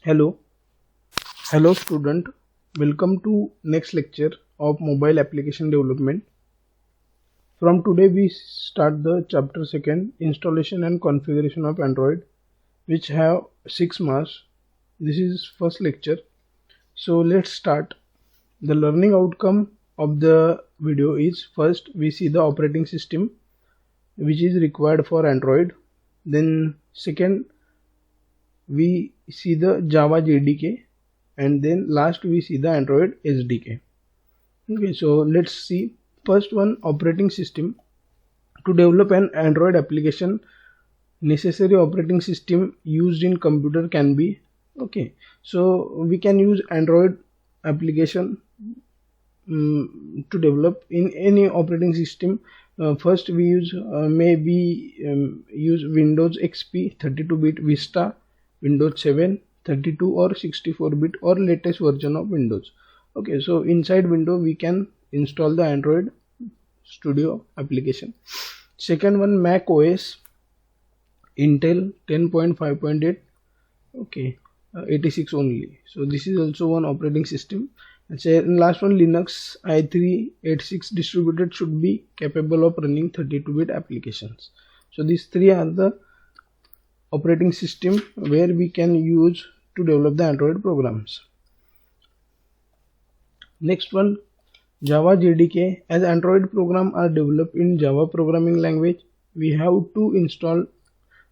Hello, hello student. Welcome to next lecture of mobile application development. From today we start the chapter 2 installation and configuration of Android, which have 6 marks. This is first lecture. So let's start. The learning outcome of the video is first we see the operating system which is required for Android. Then second we see the Java JDK, and then last we see the Android SDK. Okay, so let's see. First one, operating system. To develop an Android application, necessary operating system used in computer can be so we can use Android application to develop in any operating system. First we use use Windows XP 32-bit, Vista, Windows 7 32 or 64-bit or latest version of Windows. Okay, so inside Window we can install the Android Studio application. Second one, Mac OS, Intel 10.5.8, 86 only. So this is also one operating system. And last one, Linux i386 distributed should be capable of running 32-bit applications. So these three are the operating system where we can use to develop the Android programs. Next one, Java JDK. As Android program are developed in Java programming language, we have to install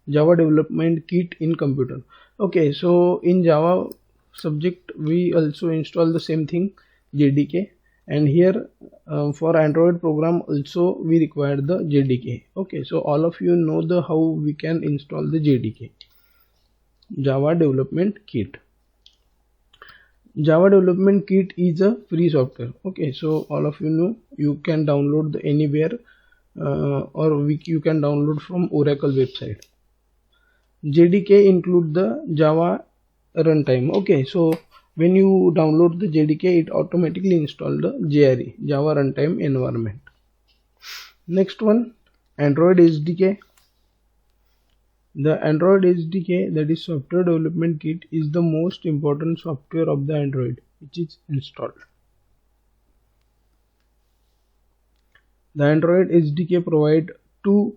Java development kit in computer. Okay, so in Java subject we also install the same thing, JDK, and here for Android program also we require the JDK. Okay, so all of you know the how we can install the JDK, Java development kit. Java development kit is a free software. Okay, so all of you know you can download the anywhere you can download from Oracle website. JDK include the Java runtime. Okay, so when you download the JDK, it automatically install the JRE, Java runtime environment. Next one, Android SDK. The Android SDK, that is software development kit, is the most important software of the Android which is installed. The Android SDK provide to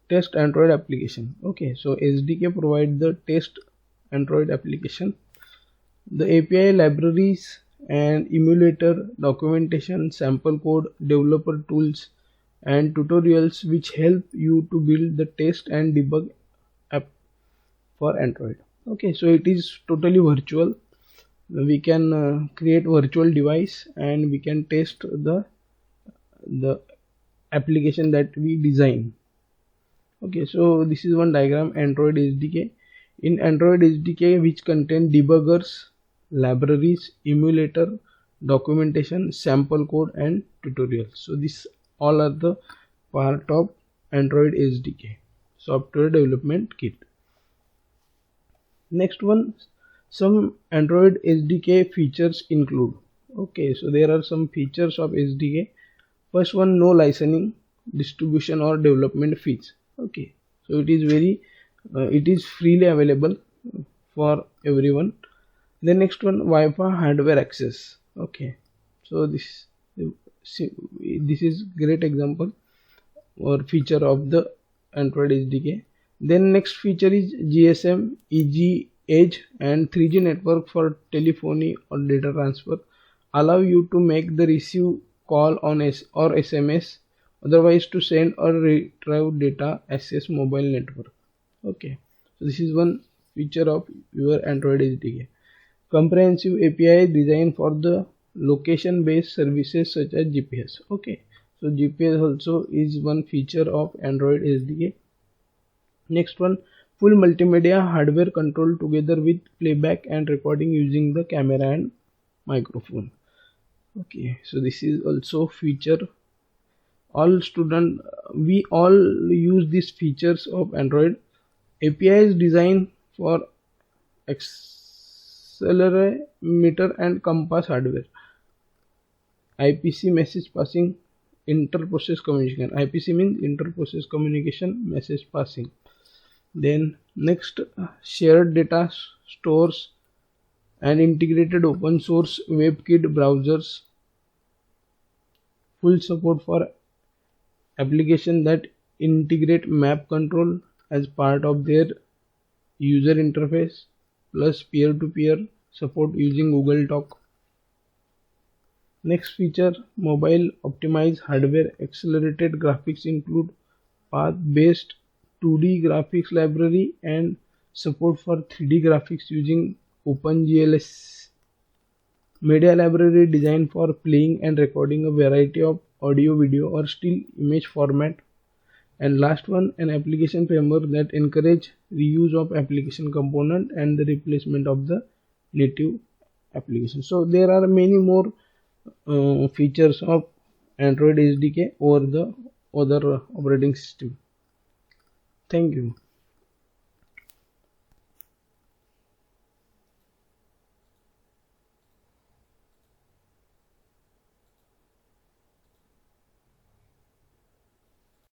test Android application. Okay, so SDK provide the test Android application, the API libraries and emulator, documentation, sample code, developer tools and tutorials which help you to build the test and debug app for Android. Okay, so it is totally virtual. We can create virtual device and we can test the application that we design. Okay, so this is one diagram, Android SDK. In Android SDK, which contain debuggers, libraries, emulator, documentation, sample code and tutorials. So this all are the part of Android SDK, software development kit. Next one, some Android SDK features include. Okay, so there are some features of SDK. First one, no licensing, distribution or development fees. Okay, so it is freely available for everyone. The next one, Wi-Fi hardware access. Okay, so this is great example or feature of the Android SDK. Then next feature is GSM, EG, Edge and 3G network for telephony or data transfer. Allow you to make the receive call on or SMS, otherwise to send or retrieve data, access mobile network. Okay, so this is one feature of your Android SDK. Comprehensive API designed for the location based services such as GPS. Okay, so GPS also is one feature of Android SDK. Next one, full multimedia hardware control together with playback and recording using the camera and microphone. Okay, so this is also feature. All student, we all use these features of Android. API is designed for accelerometer and compass hardware. IPC message passing, inter-process communication. IPC means inter-process communication, message passing. Then next, shared data stores and integrated open source WebKit browsers, full support for applications that integrate map control as part of their user interface, plus peer-to-peer support using Google Talk. Next feature, mobile optimized hardware accelerated graphics include path-based 2D graphics library and support for 3D graphics using OpenGLS. Media library designed for playing and recording a variety of audio, video or still image format. And last one, an application framework that encourage reuse of application component and the replacement of the native application. So there are many more features of Android SDK over the other operating system. Thank you.